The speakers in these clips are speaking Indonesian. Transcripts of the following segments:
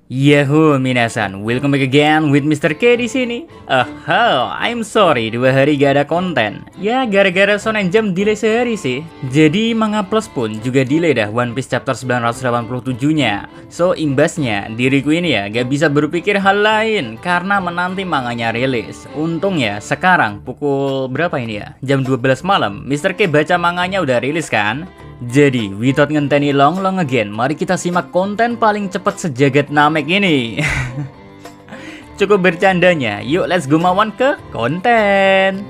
Yahoo minasan, welcome back again with Mr. K di sini. I'm sorry 2 hari gak ada konten. Ya gara-gara Shonen Jump delay sehari sih. Jadi Manga Plus pun juga delay dah One Piece chapter 987-nya. So imbasnya diriku ini ya gak bisa berpikir hal lain karena menanti manganya rilis. Untung ya sekarang pukul berapa ini ya? Jam 12 malam Mr. K baca manganya udah rilis kan? Jadi, without ngenteni long again, mari kita simak konten paling cepat sejagat Namek ini. Cukup bercandanya, yuk let's go mawan ke konten.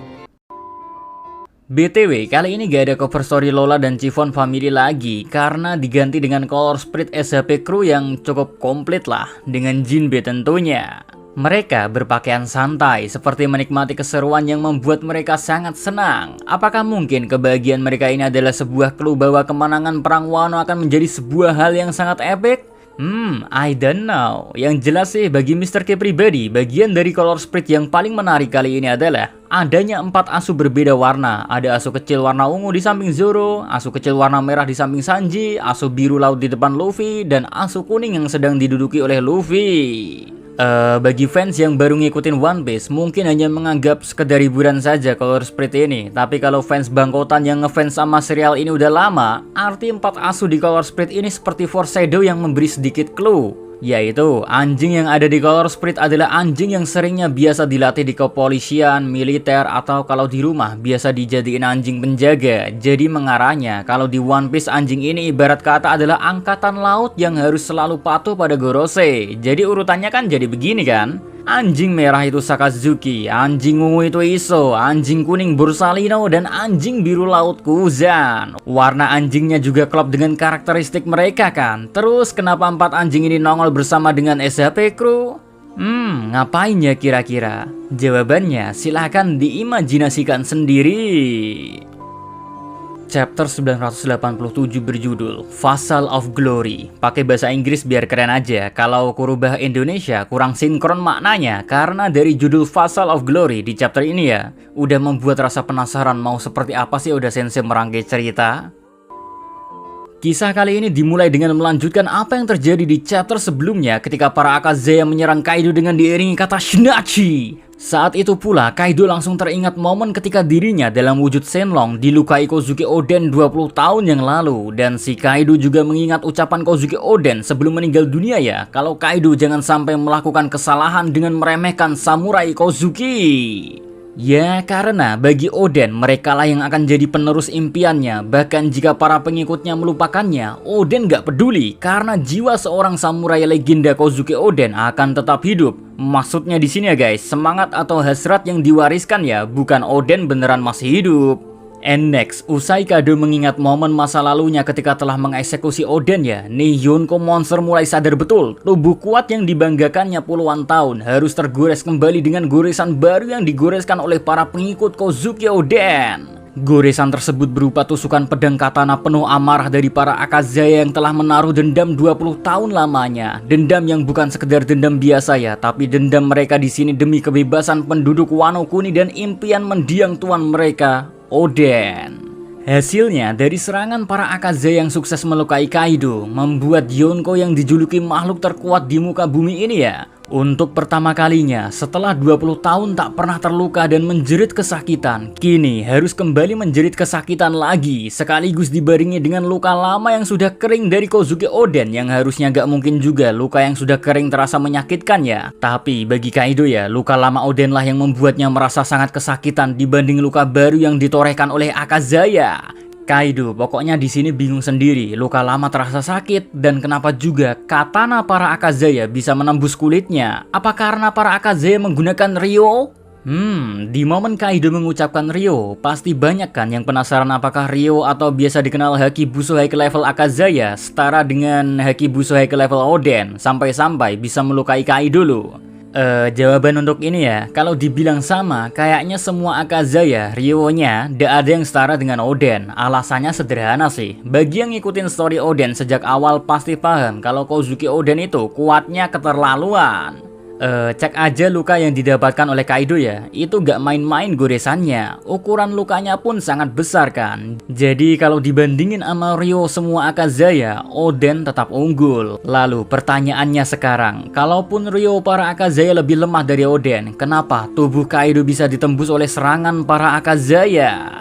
BTW, kali ini gak ada cover story Lola dan Chiffon Family lagi karena diganti dengan color sprite SHP Crew yang cukup komplit lah, dengan Jinbe tentunya. Mereka berpakaian santai, seperti menikmati keseruan yang membuat mereka sangat senang. Apakah mungkin kebahagiaan mereka ini adalah sebuah clue bahwa kemenangan Perang Wano akan menjadi sebuah hal yang sangat epic? I don't know. Yang jelas sih bagi Mr. K pribadi, bagian dari color sprite yang paling menarik kali ini adalah adanya 4 asu berbeda warna. Ada asu kecil warna ungu di samping Zoro, asu kecil warna merah di samping Sanji, asu biru laut di depan Luffy, dan asu kuning yang sedang diduduki oleh Luffy. Bagi fans yang baru ngikutin One Piece mungkin hanya menganggap sekedar hiburan saja color sprite ini. Tapi kalau fans bangkotan yang ngefans sama serial ini udah lama, arti 4 asu di color sprite ini seperti foreshadow yang memberi sedikit clue. Yaitu anjing yang ada di color sprite adalah anjing yang seringnya biasa dilatih di kepolisian, militer, atau kalau di rumah biasa dijadiin anjing penjaga. Jadi mengarahnya kalau di One Piece anjing ini ibarat kata adalah angkatan laut yang harus selalu patuh pada Gorosei. Jadi urutannya kan jadi begini kan? Anjing merah itu Sakazuki, anjing ungu itu Iso, anjing kuning Borsalino, dan anjing biru laut Kuzan. Warna anjingnya juga klop dengan karakteristik mereka kan. Terus kenapa 4 anjing ini nongol bersama dengan SHP Crew? Ngapain ya kira-kira? Jawabannya silahkan diimajinasikan sendiri. Chapter 987 berjudul Vassal of Glory. Pakai bahasa Inggris biar keren aja. Kalau kurubah Indonesia kurang sinkron maknanya. Karena dari judul Vassal of Glory di chapter ini ya udah membuat rasa penasaran mau seperti apa sih Oda Sensei merangkai cerita. Kisah kali ini dimulai dengan melanjutkan apa yang terjadi di chapter sebelumnya ketika para Akazaya menyerang Kaido dengan diiringi kata Shinachi. Saat itu pula Kaido langsung teringat momen ketika dirinya dalam wujud Shenlong dilukai Kozuki Oden 20 tahun yang lalu. Dan si Kaido juga mengingat ucapan Kozuki Oden sebelum meninggal dunia ya, kalau Kaido jangan sampai melakukan kesalahan dengan meremehkan samurai Kozuki. Ya karena bagi Oden mereka lah yang akan jadi penerus impiannya. Bahkan jika para pengikutnya melupakannya, Oden gak peduli karena jiwa seorang samurai legenda Kozuki Oden akan tetap hidup. Maksudnya di sini ya guys, semangat atau hasrat yang diwariskan ya, bukan Oden beneran masih hidup. And next, usai Kaido mengingat momen masa lalunya ketika telah mengeksekusi Oden ya, nih Yonko Monster mulai sadar betul tubuh kuat yang dibanggakannya puluhan tahun harus tergores kembali dengan goresan baru yang digoreskan oleh para pengikut Kozuki Oden. Goresan tersebut berupa tusukan pedang katana penuh amarah dari para Akazaya yang telah menaruh dendam 20 tahun lamanya. Dendam yang bukan sekedar dendam biasa ya, tapi dendam mereka di sini demi kebebasan penduduk Wano Kuni dan impian mendiang tuan mereka, Oden. Hasilnya dari serangan para Akazaya yang sukses melukai Kaido membuat Yonko yang dijuluki makhluk terkuat di muka bumi ini ya, untuk pertama kalinya setelah 20 tahun tak pernah terluka dan menjerit kesakitan, kini harus kembali menjerit kesakitan lagi, sekaligus dibarengi dengan luka lama yang sudah kering dari Kozuki Oden yang harusnya gak mungkin juga luka yang sudah kering terasa menyakitkan ya. Tapi bagi Kaido ya, luka lama Oden lah yang membuatnya merasa sangat kesakitan dibanding luka baru yang ditorehkan oleh Akazaya. Kaido pokoknya di sini bingung sendiri, luka lama terasa sakit dan kenapa juga katana para Akazaya bisa menembus kulitnya? Apa karena para Akazaya menggunakan Ryo? Di momen Kaido mengucapkan Ryo, pasti banyak kan yang penasaran apakah Ryo atau biasa dikenal Haki Busohai ke level Akazaya setara dengan Haki Busohai ke level Oden, sampai-sampai bisa melukai Kaido loh. Jawaban untuk ini ya, kalau dibilang sama, kayaknya semua Akazaya, Ryo-nya, ndak ada yang setara dengan Oden. Alasannya sederhana sih. Bagi yang ngikutin story Oden sejak awal pasti paham kalau Kozuki Oden itu kuatnya keterlaluan. Cek aja luka yang didapatkan oleh Kaido ya, itu gak main-main goresannya. Ukuran lukanya pun sangat besar kan. Jadi kalau dibandingin sama Ryo semua Akazaya, Oden tetap unggul. Lalu pertanyaannya sekarang, kalaupun Ryo para Akazaya lebih lemah dari Oden, kenapa tubuh Kaido bisa ditembus oleh serangan para Akazaya?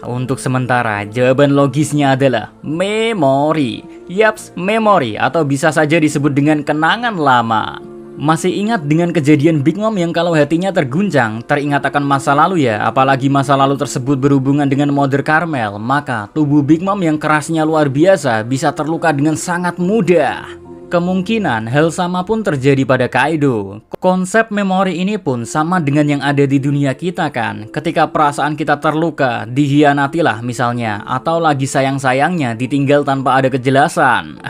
Untuk sementara jawaban logisnya adalah memori. Yaps, memori atau bisa saja disebut dengan kenangan lama. Masih ingat dengan kejadian Big Mom yang kalau hatinya terguncang, teringat akan masa lalu ya, apalagi masa lalu tersebut berhubungan dengan Mother Carmel, maka tubuh Big Mom yang kerasnya luar biasa bisa terluka dengan sangat mudah. Kemungkinan hal sama pun terjadi pada Kaido. Konsep memori ini pun sama dengan yang ada di dunia kita kan. Ketika perasaan kita terluka, dihianatilah misalnya, atau lagi sayang-sayangnya ditinggal tanpa ada kejelasan.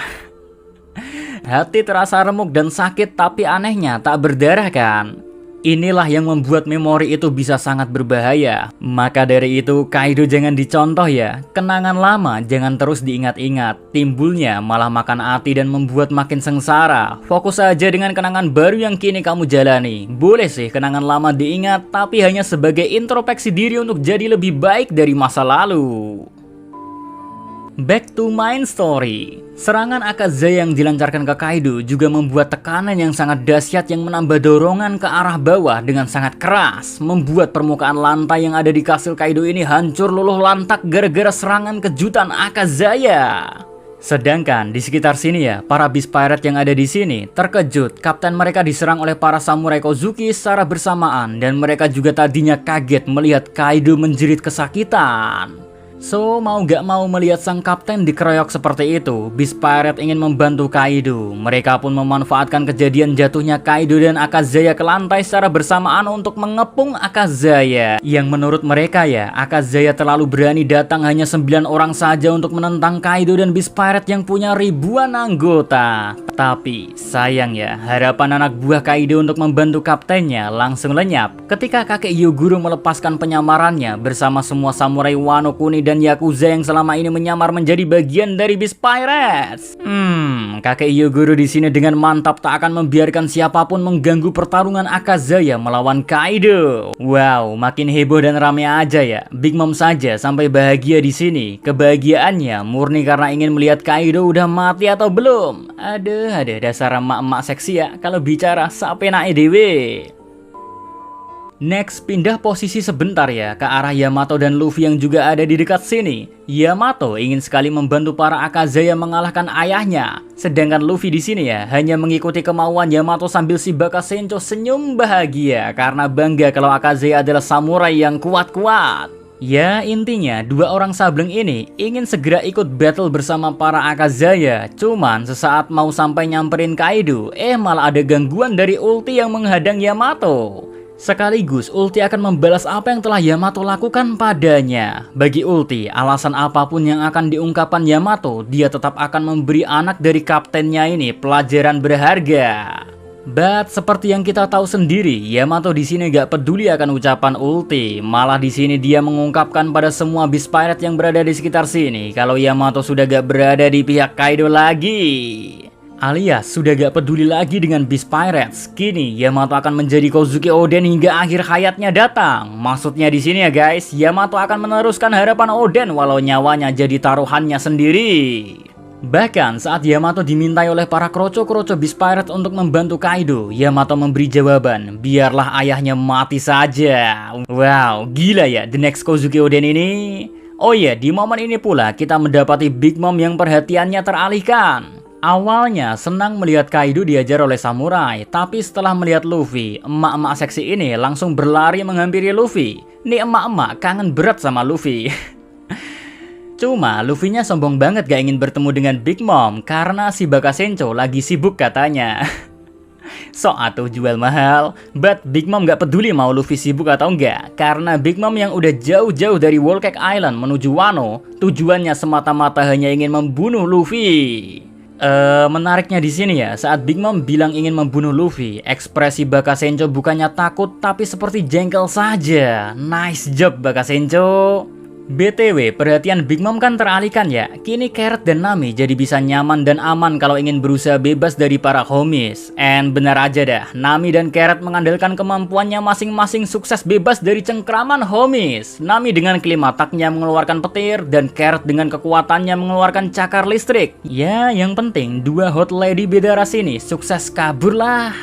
Hati terasa remuk dan sakit tapi anehnya tak berdarah kan. Inilah yang membuat memori itu bisa sangat berbahaya. Maka dari itu Kaido jangan dicontoh ya. Kenangan lama jangan terus diingat-ingat. Timbulnya malah makan hati dan membuat makin sengsara. Fokus saja dengan kenangan baru yang kini kamu jalani. Boleh sih kenangan lama diingat, tapi hanya sebagai introspeksi diri untuk jadi lebih baik dari masa lalu. Back to main story. Serangan Akazaya yang dilancarkan ke Kaido juga membuat tekanan yang sangat dahsyat yang menambah dorongan ke arah bawah dengan sangat keras, membuat permukaan lantai yang ada di kastil Kaido ini hancur luluh lantak gara-gara serangan kejutan Akazaya. Sedangkan di sekitar sini ya, para Beast Pirate yang ada di sini terkejut kapten mereka diserang oleh para samurai Kozuki secara bersamaan dan mereka juga tadinya kaget melihat Kaido menjerit kesakitan. So, mau gak mau melihat sang kapten dikeroyok seperti itu, Beast Pirate ingin membantu Kaido. Mereka pun memanfaatkan kejadian jatuhnya Kaido dan Akazaya ke lantai secara bersamaan untuk mengepung Akazaya. Yang menurut mereka ya, Akazaya terlalu berani datang hanya 9 orang saja untuk menentang Kaido dan Beast Pirate yang punya ribuan anggota. Tapi, sayang ya, harapan anak buah Kaido untuk membantu kaptennya langsung lenyap ketika kakek Hyoguro melepaskan penyamarannya bersama semua samurai Wano Kuni dan Yakuza yang selama ini menyamar menjadi bagian dari Beast Pirates. Kakek Hyoguro di sini dengan mantap tak akan membiarkan siapapun mengganggu pertarungan Akazaya melawan Kaido. Wow, makin heboh dan rame aja ya. Big Mom saja sampai bahagia di sini. Kebahagiaannya murni karena ingin melihat Kaido udah mati atau belum. Ada dasar emak-emak seksi ya kalau bicara sampai naik dewe. Next, pindah posisi sebentar ya ke arah Yamato dan Luffy yang juga ada di dekat sini. Yamato ingin sekali membantu para Akazaya mengalahkan ayahnya, sedangkan Luffy di sini ya hanya mengikuti kemauan Yamato sambil si Bakasencho senyum bahagia karena bangga kalau Akazaya adalah samurai yang kuat-kuat. Ya intinya dua orang sableng ini ingin segera ikut battle bersama para Akazaya. Cuman sesaat mau sampai nyamperin Kaido, malah ada gangguan dari ulti yang menghadang Yamato. Sekaligus ulti akan membalas apa yang telah Yamato lakukan padanya. Bagi ulti, alasan apapun yang akan diungkapkan Yamato, dia tetap akan memberi anak dari kaptennya ini pelajaran berharga. But seperti yang kita tahu sendiri, Yamato di sini gak peduli akan ucapan ulti. Malah di sini dia mengungkapkan pada semua Beast Pirate yang berada di sekitar sini kalau Yamato sudah gak berada di pihak Kaido lagi. Alias sudah gak peduli lagi dengan Beast Pirates. Kini Yamato akan menjadi Kozuki Oden hingga akhir hayatnya datang. Maksudnya di sini ya guys, Yamato akan meneruskan harapan Oden walau nyawanya jadi taruhannya sendiri. Bahkan saat Yamato dimintai oleh para kroco-kroco Beast Pirates untuk membantu Kaido, Yamato memberi jawaban, biarlah ayahnya mati saja. Wow, gila ya the next Kozuki Oden ini. Oh iya, di momen ini pula kita mendapati Big Mom yang perhatiannya teralihkan. Awalnya senang melihat Kaido diajar oleh samurai, tapi setelah melihat Luffy, emak-emak seksi ini langsung berlari menghampiri Luffy. Nih emak-emak kangen berat sama Luffy. Cuma Luffy-nya sombong banget gak ingin bertemu dengan Big Mom karena si Bakasencho lagi sibuk katanya. Sok atuh jual mahal, but Big Mom gak peduli mau Luffy sibuk atau enggak, karena Big Mom yang udah jauh-jauh dari Whole Cake Island menuju Wano, tujuannya semata-mata hanya ingin membunuh Luffy. Menariknya di sini ya, saat Big Mom bilang ingin membunuh Luffy, ekspresi Bakasencho bukannya takut tapi seperti jengkel saja. Nice job Bakasencho. BTW, perhatian Big Mom kan teralihkan ya. Kini Carrot dan Nami jadi bisa nyaman dan aman kalau ingin berusaha bebas dari para homies. And benar aja dah, Nami dan Carrot mengandalkan kemampuannya masing-masing sukses bebas dari cengkraman homies. Nami dengan klimataknya mengeluarkan petir dan Carrot dengan kekuatannya mengeluarkan cakar listrik. Ya, yang penting dua hot lady beda ras ini sukses kabur lah.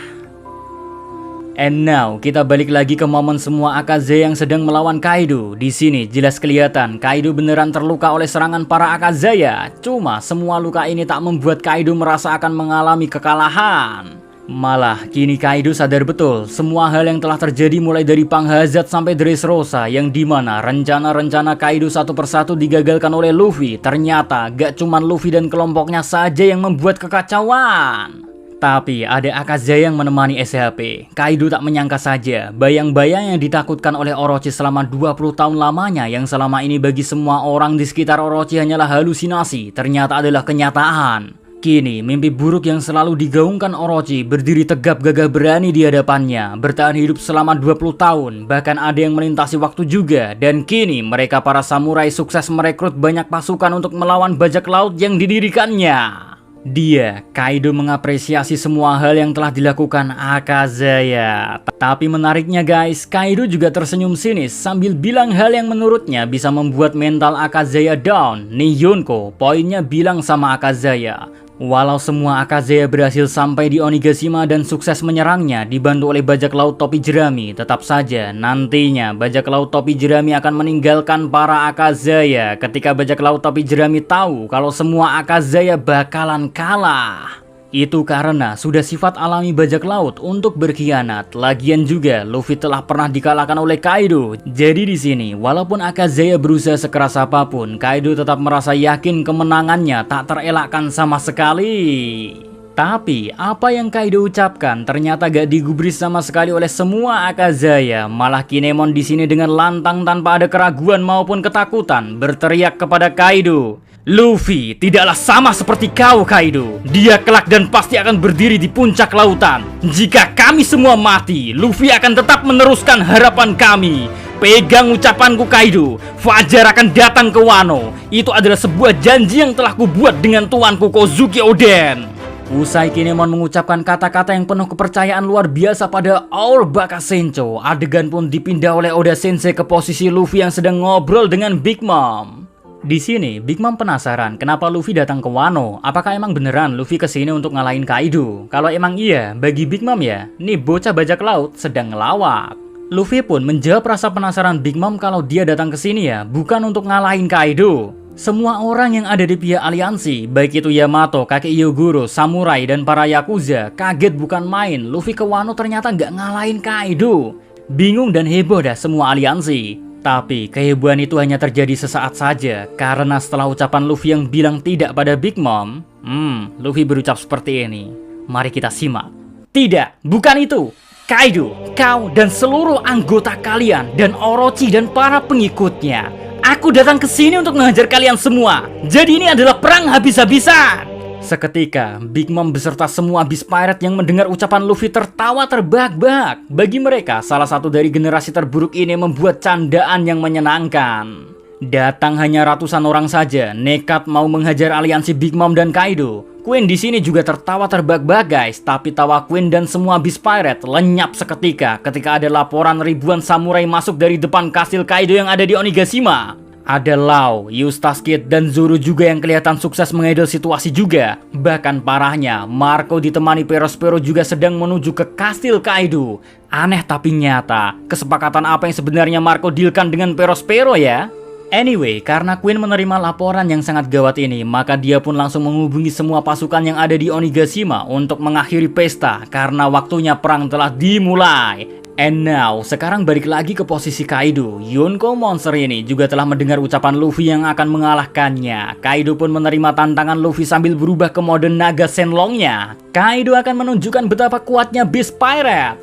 And now, kita balik lagi ke momen semua Akaza yang sedang melawan Kaido. Di sini jelas kelihatan Kaido beneran terluka oleh serangan para Akazaya. Cuma semua luka ini tak membuat Kaido merasa akan mengalami kekalahan. Malah kini Kaido sadar betul semua hal yang telah terjadi mulai dari Panghazard sampai Dressrosa, yang dimana rencana-rencana Kaido satu persatu digagalkan oleh Luffy. Ternyata gak cuman Luffy dan kelompoknya saja yang membuat kekacauan. Tapi ada Akaza yang menemani SHP. Kaido tak menyangka saja bayang-bayang yang ditakutkan oleh Orochi selama 20 tahun lamanya, yang selama ini bagi semua orang di sekitar Orochi hanyalah halusinasi, ternyata adalah kenyataan. Kini mimpi buruk yang selalu digaungkan Orochi berdiri tegap gagah berani di hadapannya, bertahan hidup selama 20 tahun, bahkan ada yang melintasi waktu juga. Dan kini mereka para samurai sukses merekrut banyak pasukan untuk melawan bajak laut yang didirikannya. Dia, Kaido, mengapresiasi semua hal yang telah dilakukan Akazaya. Tapi menariknya guys, Kaido juga tersenyum sinis sambil bilang hal yang menurutnya bisa membuat mental Akazaya down. Nih Yonko, poinnya bilang sama Akazaya, walau semua Akazaya berhasil sampai di Onigashima dan sukses menyerangnya dibantu oleh bajak laut topi jerami, tetap saja nantinya bajak laut topi jerami akan meninggalkan para Akazaya ketika bajak laut topi jerami tahu kalau semua Akazaya bakalan kalah. Itu karena sudah sifat alami bajak laut untuk berkhianat. Lagian juga Luffy telah pernah dikalahkan oleh Kaido. Jadi di sini walaupun Akazaya berusaha sekeras apapun, Kaido tetap merasa yakin kemenangannya tak terelakkan sama sekali. Tapi apa yang Kaido ucapkan ternyata gak digubris sama sekali oleh semua Akazaya. Malah Kinemon di sini dengan lantang tanpa ada keraguan maupun ketakutan berteriak kepada Kaido, Luffy tidaklah sama seperti kau Kaido. Dia kelak dan pasti akan berdiri di puncak lautan. Jika kami semua mati, Luffy akan tetap meneruskan harapan kami. Pegang ucapanku Kaido, Fajar akan datang ke Wano. Itu adalah sebuah janji yang telah kubuat dengan tuanku Kozuki Oden. Usai Kinemon mengucapkan kata-kata yang penuh kepercayaan luar biasa pada All Baka Sencho, adegan pun dipindah oleh Oda Sensei ke posisi Luffy yang sedang ngobrol dengan Big Mom. Di sini Big Mom penasaran kenapa Luffy datang ke Wano. Apakah emang beneran Luffy kesini untuk ngalahin Kaido? Kalau emang iya, bagi Big Mom ya, nih bocah bajak laut sedang ngelawak. Luffy pun menjawab rasa penasaran Big Mom kalau dia datang ke sini ya bukan untuk ngalahin Kaido. Semua orang yang ada di pihak aliansi, baik itu Yamato, kakek Hyogoro, samurai, dan para Yakuza, kaget bukan main. Luffy ke Wano ternyata nggak ngalahin Kaido. Bingung dan heboh dah semua aliansi. Tapi kehebohan itu hanya terjadi sesaat saja, karena setelah ucapan Luffy yang bilang tidak pada Big Mom, Luffy berucap seperti ini. Mari kita simak. Tidak, bukan itu. Kaido, kau dan seluruh anggota kalian dan Orochi dan para pengikutnya. Aku datang ke sini untuk menghajar kalian semua. Jadi ini adalah perang habis-habisan. Seketika, Big Mom beserta semua Beast Pirate yang mendengar ucapan Luffy tertawa terbahak-bahak. Bagi mereka, salah satu dari generasi terburuk ini membuat candaan yang menyenangkan. Datang hanya ratusan orang saja, nekat mau menghajar aliansi Big Mom dan Kaido. Queen di sini juga tertawa terbahak-bahak guys, tapi tawa Queen dan semua Beast Pirate lenyap seketika ketika ada laporan ribuan samurai masuk dari depan kastil Kaido yang ada di Onigashima. Ada Lau, Eustace Kid, dan Zoro juga yang kelihatan sukses menghandle situasi juga. Bahkan parahnya, Marco ditemani Perospero juga sedang menuju ke kastil Kaido. Aneh tapi nyata, kesepakatan apa yang sebenarnya Marco dealkan dengan Perospero ya? Anyway, karena Queen menerima laporan yang sangat gawat ini, maka dia pun langsung menghubungi semua pasukan yang ada di Onigashima untuk mengakhiri pesta karena waktunya perang telah dimulai. And now, sekarang balik lagi ke posisi Kaido. Yonko monster ini juga telah mendengar ucapan Luffy yang akan mengalahkannya. Kaido pun menerima tantangan Luffy sambil berubah ke mode naga Shenlongnya. Kaido akan menunjukkan betapa kuatnya Beast Pirate.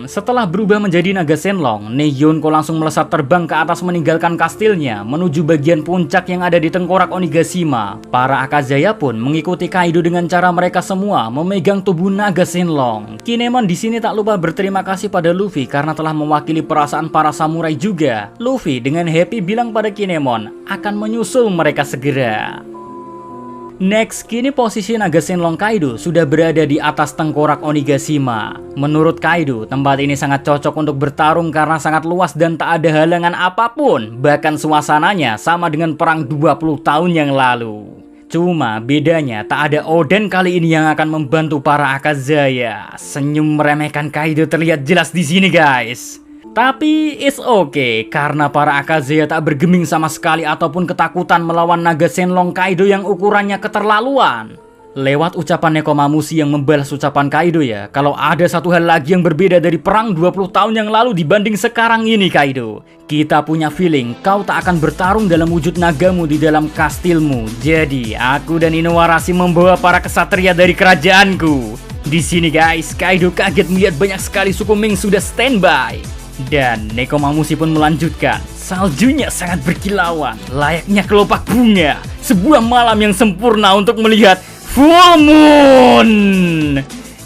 Setelah berubah menjadi naga Shenlong, Yonko langsung melesat terbang ke atas meninggalkan kastilnya menuju bagian puncak yang ada di tengkorak Onigashima. Para Akazaya pun mengikuti Kaido dengan cara mereka semua memegang tubuh naga Shenlong. Kinemon di sini tak lupa berterima kasih pada Luffy Luffy karena telah mewakili perasaan para samurai juga. Luffy dengan happy bilang pada Kinemon akan menyusul mereka segera. Next, kini posisi naga Shenlong Kaido sudah berada di atas tengkorak Onigashima. Menurut Kaido, tempat ini sangat cocok untuk bertarung karena sangat luas dan tak ada halangan apapun. Bahkan suasananya sama dengan perang 20 tahun yang lalu. Cuma bedanya tak ada Oden kali ini yang akan membantu para Akazaya. Senyum meremehkan Kaido terlihat jelas di sini, guys. Tapi it's okay, karena para Akazaya tak bergeming sama sekali ataupun ketakutan melawan naga Shenlong Kaido yang ukurannya keterlaluan. Lewat ucapan Nekomamushi yang membalas ucapan Kaido ya, kalau ada satu hal lagi yang berbeda dari perang 20 tahun yang lalu dibanding sekarang ini Kaido, kita punya feeling kau tak akan bertarung dalam wujud nagamu di dalam kastilmu. Jadi aku dan Inuarashi membawa para kesatria dari kerajaanku. Di sini guys, Kaido kaget melihat banyak sekali suku Ming sudah standby. Dan Nekomamushi pun melanjutkan, saljunya sangat berkilauan, layaknya kelopak bunga. Sebuah malam yang sempurna untuk melihat full moon.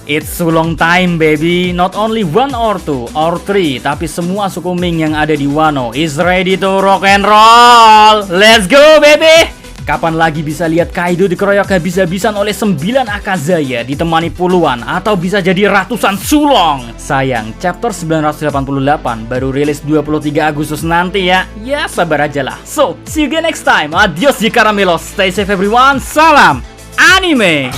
It's so long time baby, not only 1 or 2 or 3, tapi semua suku Ming yang ada di Wano is ready to rock and roll. Let's go baby. Kapan lagi bisa lihat Kaido dikeroyok habis-habisan oleh 9 Akazaya ditemani puluhan atau bisa jadi ratusan sulong. Sayang, chapter 988 baru rilis 23 Agustus nanti ya. Ya sabar aja lah. So, see you again next time. Adios di Caramelos. Stay safe everyone. Salam anime.